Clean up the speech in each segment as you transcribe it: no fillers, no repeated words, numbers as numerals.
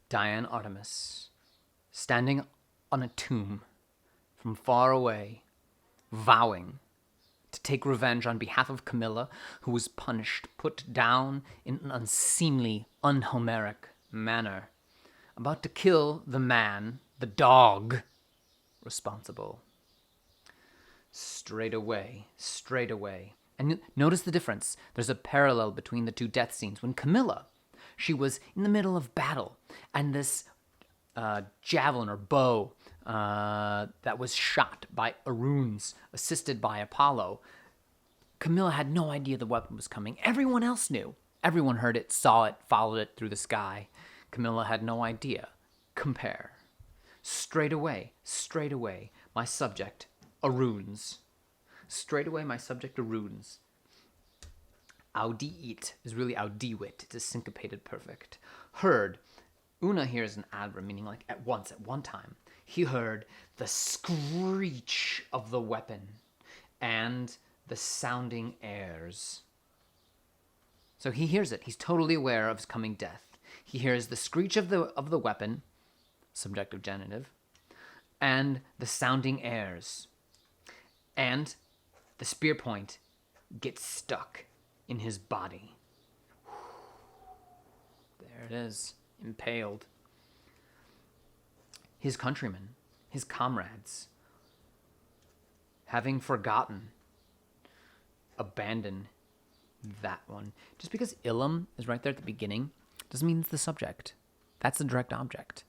Diane Artemis, standing on a tomb from far away, vowing to take revenge on behalf of Camilla, who was punished, put down in an unseemly, un-Homeric manner, about to kill the man, the dog, responsible. Straight away. And notice the difference. There's a parallel between the two death scenes. When Camilla, she was in the middle of battle, and this javelin or bow that was shot by Aruns, assisted by Apollo. Camilla had no idea the weapon was coming. Everyone else knew. Everyone heard it, saw it, followed it through the sky. Camilla had no idea. Compare. Straight away, my subject, Aruns. Straight away, my subject, Aruns. Audiit is really audiwit. It's a syncopated perfect. Heard. Una here is an adverb, meaning like at once, at one time. He heard the screech of the weapon and the sounding airs. So he hears it. He's totally aware of his coming death. He hears the screech of the weapon, subjunctive genitive, and the sounding airs. And the spear point gets stuck in his body. There it is, impaled. His countrymen, his comrades, having forgotten, abandon that one. Just because Ilum is right there at the beginning doesn't mean it's the subject. That's a direct object.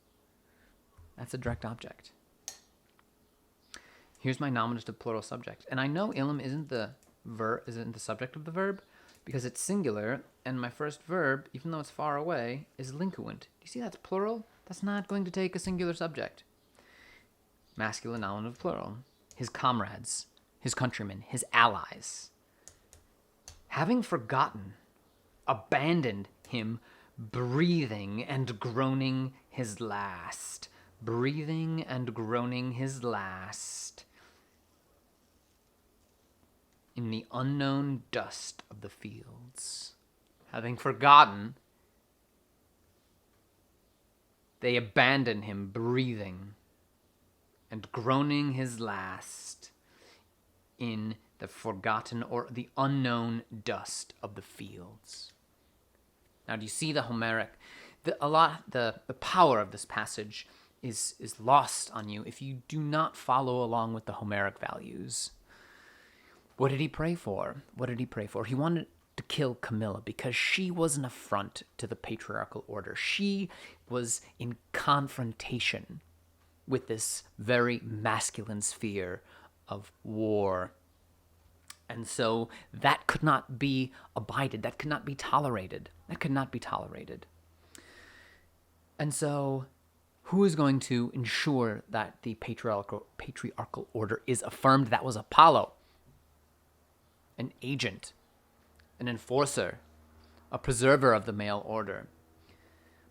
Here's my nominative plural subject. And I know Ilum isn't the subject of the verb because it's singular, and my first verb, even though it's far away, is linguant. Do you see that's plural? That's not going to take a singular subject. Masculine nominative plural. His comrades, his countrymen, his allies. Having forgotten, abandoned him, breathing and groaning his last. Breathing and groaning his last. In the unknown dust of the fields. Having forgotten, they abandon him, breathing and groaning his last in the forgotten or the unknown dust of the fields. Now, do you see the Homeric? The power of this passage is lost on you if you do not follow along with the Homeric values. What did he pray for? He wanted to kill Camilla because she was an affront to the patriarchal order. She was in confrontation with this very masculine sphere of war. And so that could not be abided. That could not be tolerated. And so who is going to ensure that the patriarchal order is affirmed? That was Apollo. An agent, an enforcer, a preserver of the male order.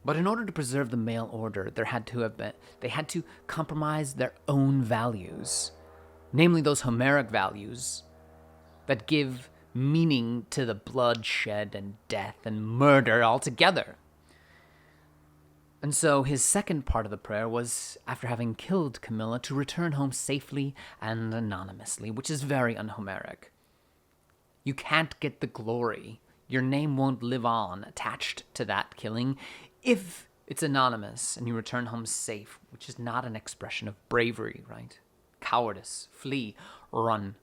But in order to preserve the male order, they had to compromise their own values, namely those Homeric values that give meaning to the bloodshed and death and murder altogether. And so his second part of the prayer was, after having killed Camilla, to return home safely and anonymously, which is very un-Homeric. You can't get the glory. Your name won't live on attached to that killing if it's anonymous and you return home safe, which is not an expression of bravery, right? Cowardice, flee, run.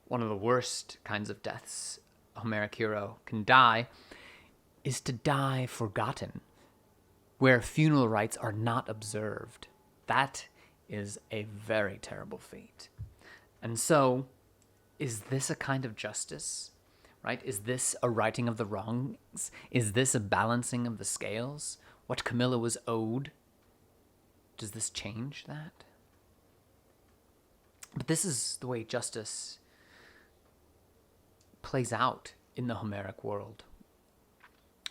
One of the worst kinds of deaths a Homeric hero can die is to die forgotten, where funeral rites are not observed. That is a very terrible fate. And so, is this a kind of justice? Right? Is this a righting of the wrongs? Is this a balancing of the scales? What Camilla was owed? Does this change that? But this is the way justice plays out in the Homeric world.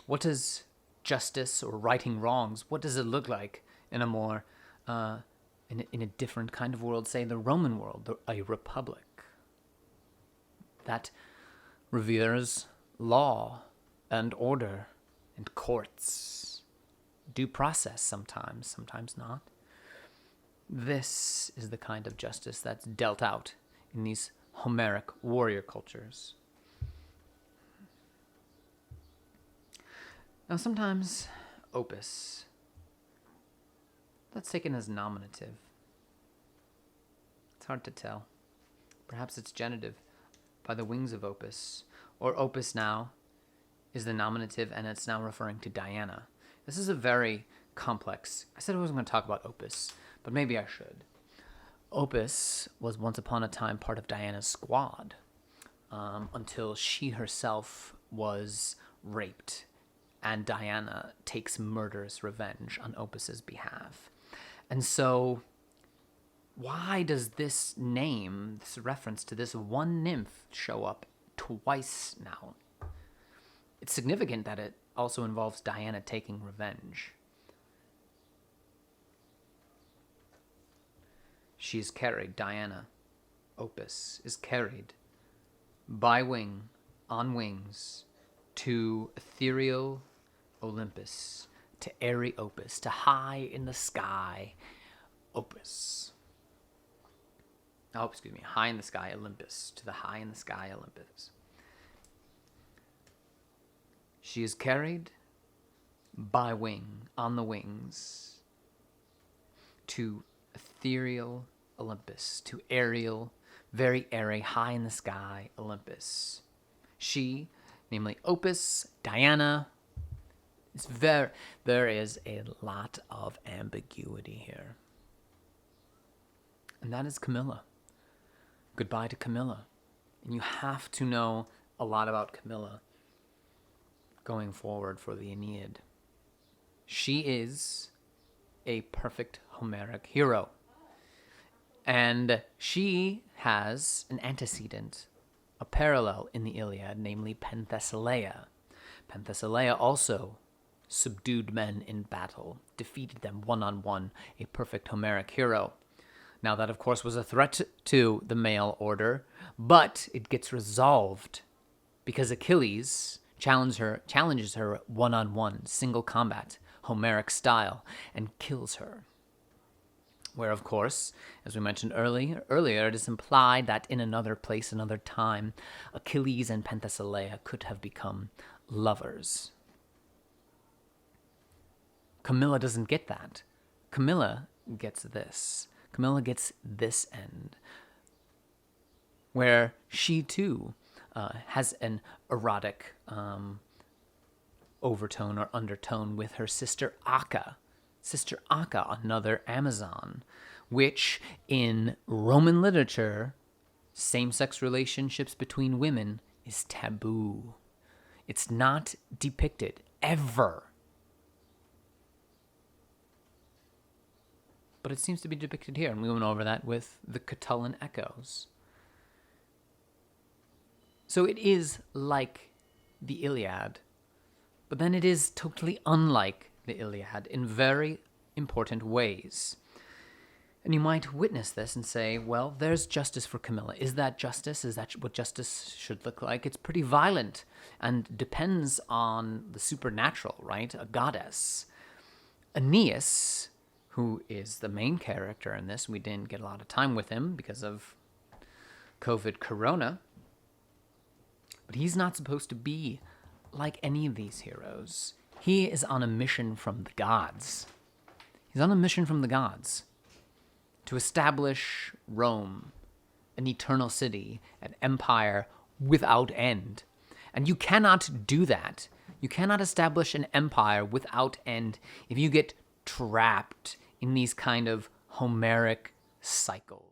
What does justice or righting wrongs, what does it look like in a more, in a different kind of world, say the Roman world, a republic that reveres law and order and courts. Due process sometimes, sometimes not. This is the kind of justice that's dealt out in these Homeric warrior cultures. Now sometimes opus, that's taken as nominative. It's hard to tell. Perhaps it's genitive, by the wings of opus, or opus now is the nominative and it's now referring to Diana. This is a very complex, I said I wasn't going to talk about opus, but maybe I should. Opus was once upon a time part of Diana's squad, until she herself was raped and Diana takes murderous revenge on Opus's behalf. And so why does this name, this reference to this one nymph, show up twice now? It's significant that it also involves Diana taking revenge. She is carried, Diana, Opus, is carried by wing, on wings, to ethereal Olympus, to airy Opus, to high in the sky Opus. High in the sky Olympus, to the high in the sky Olympus. She is carried by wing, on the wings, to ethereal Olympus, to aerial, very airy, high in the sky Olympus. She, namely Opus, Diana, there is a lot of ambiguity here. And that is Camilla. Goodbye to Camilla. And you have to know a lot about Camilla going forward for the Aeneid. She is a perfect Homeric hero. And she has an antecedent, a parallel in the Iliad, namely Penthesilea. Penthesilea also subdued men in battle, defeated them one-on-one, a perfect Homeric hero. Now that, of course, was a threat to the male order, but it gets resolved because Achilles challenges her one-on-one, single combat, Homeric style, and kills her. Where, of course, as we mentioned earlier, it is implied that in another place, another time, Achilles and Penthesilea could have become lovers. Camilla doesn't get that. Camilla gets this. Camilla gets this end, where she too has an erotic overtone or undertone with her sister Acca. Sister Acca, another Amazon, which in Roman literature, same-sex relationships between women is taboo. It's not depicted ever. But it seems to be depicted here, and we went over that with the Catullin Echoes. So it is like the Iliad, but then it is totally unlike the Iliad in very important ways. And you might witness this and say, well, there's justice for Camilla. Is that justice? Is that what justice should look like? It's pretty violent and depends on the supernatural, right? A goddess. Aeneas, who is the main character in this, we didn't get a lot of time with him because of COVID corona, but he's not supposed to be like any of these heroes. He is on a mission from the gods. He's on a mission from the gods to establish Rome, an eternal city, an empire without end. And you cannot do that. You cannot establish an empire without end if you get trapped in these kind of Homeric cycles.